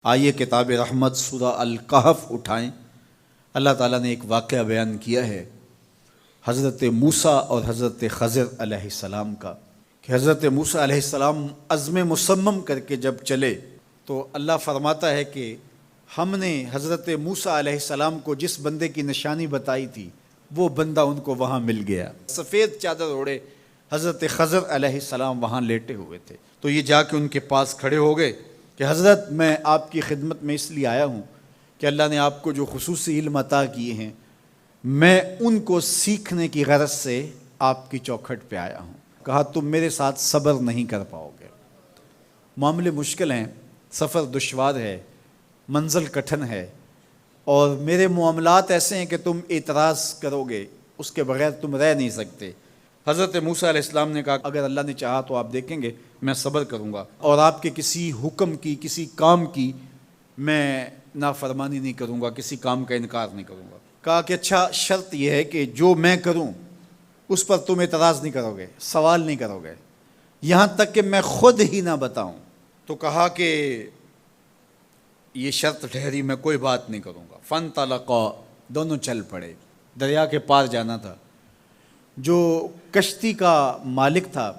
آئیے کتاب رحمت سورہ الکہف اٹھائیں۔ اللہ تعالیٰ نے ایک واقعہ بیان کیا ہے حضرت موسیٰ اور حضرت خضر علیہ السلام کا، کہ حضرت موسیٰ علیہ السلام عزم مصمم کر کے جب چلے تو اللہ فرماتا ہے کہ ہم نے حضرت موسیٰ علیہ السلام کو جس بندے کی نشانی بتائی تھی وہ بندہ ان کو وہاں مل گیا۔ سفید چادر اوڑے حضرت خضر علیہ السلام وہاں لیٹے ہوئے تھے، تو یہ جا کے ان کے پاس کھڑے ہو گئے کہ حضرت میں آپ کی خدمت میں اس لیے آیا ہوں کہ اللہ نے آپ کو جو خصوصی علم عطا کیے ہیں میں ان کو سیکھنے کی غرض سے آپ کی چوکھٹ پہ آیا ہوں۔ کہا تم میرے ساتھ صبر نہیں کر پاؤ گے، معاملے مشکل ہیں، سفر دشوار ہے، منزل کٹھن ہے، اور میرے معاملات ایسے ہیں کہ تم اعتراض کرو گے، اس کے بغیر تم رہ نہیں سکتے۔ حضرت موسیٰ علیہ السلام نے کہا اگر اللہ نے چاہا تو آپ دیکھیں گے میں صبر کروں گا، اور آپ کے کسی حکم کی کسی کام کی میں نافرمانی نہیں کروں گا، کسی کام کا انکار نہیں کروں گا۔ کہا کہ اچھا شرط یہ ہے کہ جو میں کروں اس پر تم اعتراض نہیں کرو گے، سوال نہیں کرو گے، یہاں تک کہ میں خود ہی نہ بتاؤں۔ تو کہا کہ یہ شرط ٹھہری، میں کوئی بات نہیں کروں گا۔ فانطلقا، دونوں چل پڑے، دریا کے پار جانا تھا۔ جو کشتی کا مالک تھا،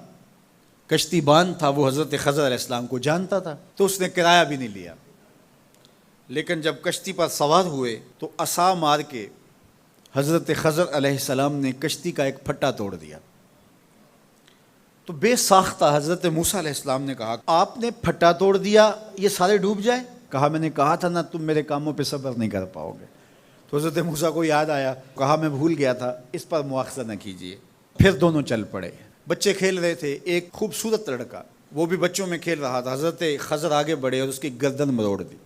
کشتی بان تھا، وہ حضرت خضر علیہ السلام کو جانتا تھا، تو اس نے کرایہ بھی نہیں لیا، لیکن جب کشتی پر سوار ہوئے تو عصا مار کے حضرت خضر علیہ السلام نے کشتی کا ایک پھٹا توڑ دیا۔ تو بے ساختہ حضرت موسیٰ علیہ السلام نے کہا آپ نے پھٹا توڑ دیا، یہ سارے ڈوب جائیں؟ کہا میں نے کہا تھا نا تم میرے کاموں پہ صبر نہیں کر پاؤ گے۔ تو حضرت موسیٰ کو یاد آیا، کہا میں بھول گیا تھا، اس پر مواخذہ نہ کیجیے۔ پھر دونوں چل پڑے۔ بچے کھیل رہے تھے، ایک خوبصورت لڑکا وہ بھی بچوں میں کھیل رہا تھا۔ حضرت خضر آگے بڑھے اور اس کی گردن مروڑ دی،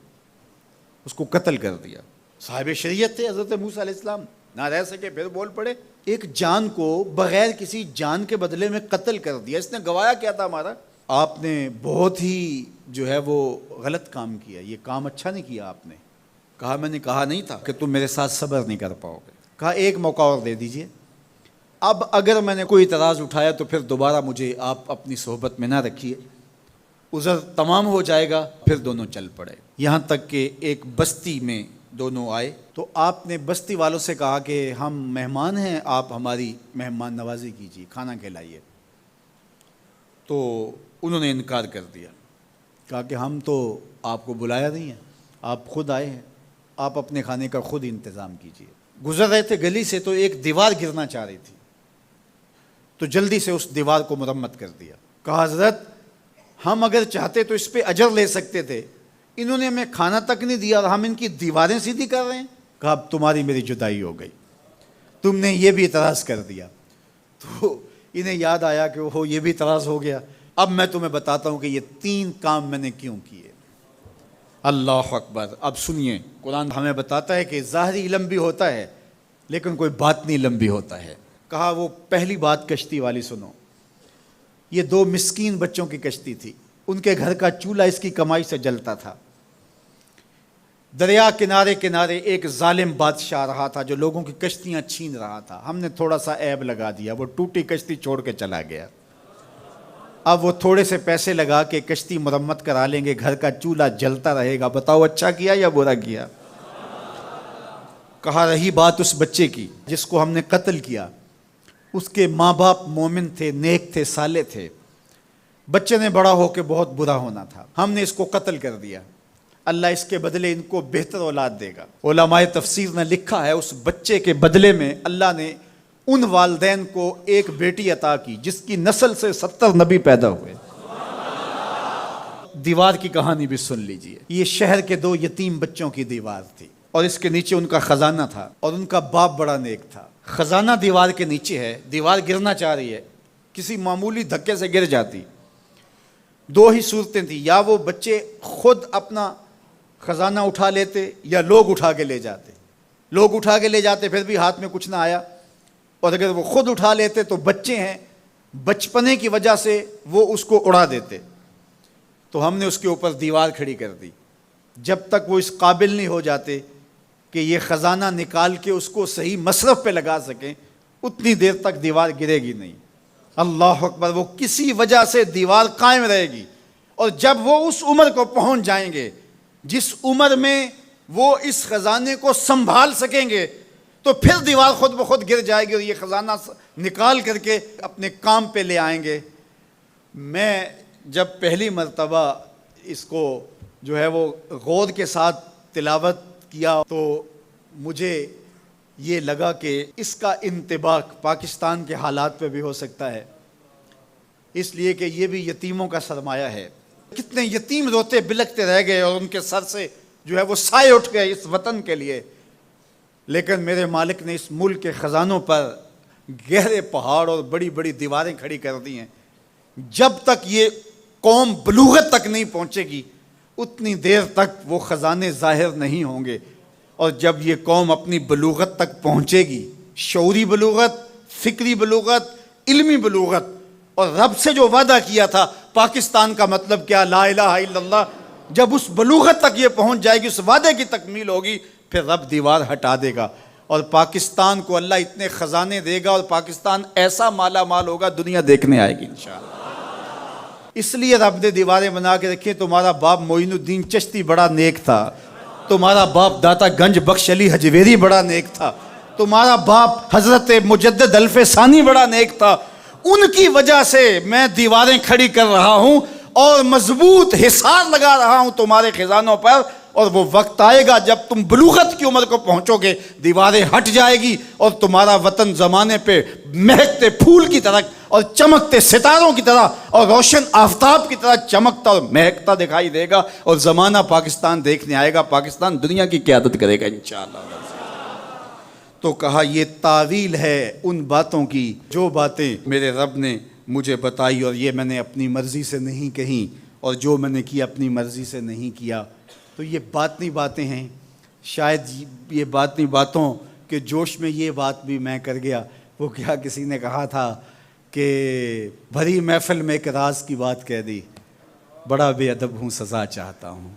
اس کو قتل کر دیا۔ صاحب شریعت تھے حضرت موسیٰ علیہ السلام، نہ رہ سکے، پھر بول پڑے ایک جان کو بغیر کسی جان کے بدلے میں قتل کر دیا، اس نے گوایا کیا تھا ہمارا؟ آپ نے بہت ہی جو ہے وہ غلط کام کیا، یہ کام اچھا نہیں کیا آپ نے۔ کہا میں نے کہا نہیں تھا کہ تم میرے ساتھ صبر نہیں کر پاؤ گے۔ کہا ایک موقع اور دے دیجئے، اب اگر میں نے کوئی اعتراض اٹھایا تو پھر دوبارہ مجھے آپ اپنی صحبت میں نہ رکھیے، عذر تمام ہو جائے گا۔ پھر دونوں چل پڑے، یہاں تک کہ ایک بستی میں دونوں آئے تو آپ نے بستی والوں سے کہا کہ ہم مہمان ہیں، آپ ہماری مہمان نوازی کیجیے، کھانا کھلائیے۔ تو انہوں نے انکار کر دیا، کہا کہ ہم تو آپ کو بلایا نہیں ہے، آپ خود آئے ہیں، آپ اپنے کھانے کا خود انتظام کیجیے۔ گزر رہے تھے گلی سے تو ایک دیوار گرنا چاہ رہی تھی، تو جلدی سے اس دیوار کو مرمت کر دیا۔ کہا حضرت ہم اگر چاہتے تو اس پہ اجر لے سکتے تھے، انہوں نے ہمیں کھانا تک نہیں دیا اور ہم ان کی دیواریں سیدھی کر رہے ہیں۔ کہا اب تمہاری میری جدائی ہو گئی، تم نے یہ بھی اعتراض کر دیا۔ تو انہیں یاد آیا کہ وہ یہ بھی اعتراض ہو گیا۔ اب میں تمہیں بتاتا ہوں کہ یہ 3 کام میں نے کیوں کیے۔ اللہ اکبر۔ اب سنیے، قرآن ہمیں بتاتا ہے کہ ظاہری علم بھی ہوتا ہے لیکن کوئی باطنی علم بھی ہوتا ہے۔ کہا وہ پہلی بات کشتی والی سنو، یہ 2 مسکین بچوں کی کشتی تھی، ان کے گھر کا چولہا اس کی کمائی سے جلتا تھا۔ دریا کنارے کنارے ایک ظالم بادشاہ رہا تھا جو لوگوں کی کشتیاں چھین رہا تھا، ہم نے تھوڑا سا عیب لگا دیا، وہ ٹوٹی کشتی چھوڑ کے چلا گیا۔ اب وہ تھوڑے سے پیسے لگا کے کشتی مرمت کرا لیں گے، گھر کا چولہا جلتا رہے گا، بتاؤ اچھا کیا یا برا کیا؟ کہا رہی بات اس بچے کی جس کو ہم نے قتل کیا، اس کے ماں باپ مومن تھے، نیک تھے، صالح تھے، بچے نے بڑا ہو کے بہت برا ہونا تھا، ہم نے اس کو قتل کر دیا، اللہ اس کے بدلے ان کو بہتر اولاد دے گا۔ علماء تفسیر نے لکھا ہے اس بچے کے بدلے میں اللہ نے ان والدین کو ایک بیٹی عطا کی جس کی نسل سے 70 نبی پیدا ہوئے۔ دیوار کی کہانی بھی سن لیجئے، یہ شہر کے 2 یتیم بچوں کی دیوار تھی اور اس کے نیچے ان کا خزانہ تھا، اور ان کا باپ بڑا نیک تھا۔ خزانہ دیوار کے نیچے ہے، دیوار گرنا چاہ رہی ہے، کسی معمولی دھکے سے گر جاتی۔ 2 ہی صورتیں تھیں، یا وہ بچے خود اپنا خزانہ اٹھا لیتے یا لوگ اٹھا کے لے جاتے۔ لوگ اٹھا کے لے جاتے پھر بھی ہاتھ میں کچھ نہ آیا، اور اگر وہ خود اٹھا لیتے تو بچے ہیں، بچپنے کی وجہ سے وہ اس کو اڑا دیتے۔ تو ہم نے اس کے اوپر دیوار کھڑی کر دی، جب تک وہ اس قابل نہیں ہو جاتے کہ یہ خزانہ نکال کے اس کو صحیح مصرف پہ لگا سکیں، اتنی دیر تک دیوار گرے گی نہیں۔ اللہ اکبر۔ وہ کسی وجہ سے دیوار قائم رہے گی، اور جب وہ اس عمر کو پہنچ جائیں گے جس عمر میں وہ اس خزانے کو سنبھال سکیں گے تو پھر دیوار خود بخود گر جائے گی اور یہ خزانہ نکال کر کے اپنے کام پہ لے آئیں گے۔ میں جب پہلی مرتبہ اس کو جو ہے وہ غور کے ساتھ تلاوت کیا تو مجھے یہ لگا کہ اس کا انطباق پاکستان کے حالات پہ بھی ہو سکتا ہے، اس لیے کہ یہ بھی یتیموں کا سرمایہ ہے۔ کتنے یتیم روتے بلکتے رہ گئے اور ان کے سر سے جو ہے وہ سائے اٹھ گئے اس وطن کے لیے، لیکن میرے مالک نے اس ملک کے خزانوں پر گہرے پہاڑ اور بڑی بڑی دیواریں کھڑی کر دی ہیں۔ جب تک یہ قوم بلوغت تک نہیں پہنچے گی اتنی دیر تک وہ خزانے ظاہر نہیں ہوں گے، اور جب یہ قوم اپنی بلوغت تک پہنچے گی، شعوری بلوغت، فکری بلوغت، علمی بلوغت، اور رب سے جو وعدہ کیا تھا پاکستان کا مطلب کیا، لا الہ الا اللہ، جب اس بلوغت تک یہ پہنچ جائے گی، اس وعدے کی تکمیل ہوگی، پھر رب دیوار ہٹا دے گا اور پاکستان کو اللہ اتنے خزانے دے گا اور پاکستان ایسا مالا مال ہوگا دنیا دیکھنے آئے گی انشاءاللہ۔ اس لیے رب نے دیواریں بنا کے رکھی۔ تمہارا باپ معین الدین چشتی بڑا نیک تھا، تمہارا باپ داتا گنج بخش علی حجویری بڑا نیک تھا، تمہارا باپ حضرت مجدد الف ثانی بڑا نیک تھا، ان کی وجہ سے میں دیواریں کھڑی کر رہا ہوں اور مضبوط حصار لگا رہا ہوں تمہارے خزانوں پر، اور وہ وقت آئے گا جب تم بلوغت کی عمر کو پہنچو گے، دیواریں ہٹ جائے گی اور تمہارا وطن زمانے پہ مہکتے پھول کی طرح اور چمکتے ستاروں کی طرح اور روشن آفتاب کی طرح چمکتا اور مہکتا دکھائی دے گا، اور زمانہ پاکستان دیکھنے آئے گا، پاکستان دنیا کی قیادت کرے گا انشاءاللہ۔ تو کہا یہ تعویل ہے ان باتوں کی جو باتیں میرے رب نے مجھے بتائی، اور یہ میں نے اپنی مرضی سے نہیں کہیں، اور جو میں نے کیا اپنی مرضی سے نہیں کیا۔ تو یہ باطنی باتیں ہیں، شاید یہ باطنی باتوں کے جوش میں یہ بات بھی میں کر گیا۔ وہ کیا کسی نے کہا تھا کہ بھری محفل میں ایک راز کی بات کہہ دی، بڑا بے ادب ہوں سزا چاہتا ہوں۔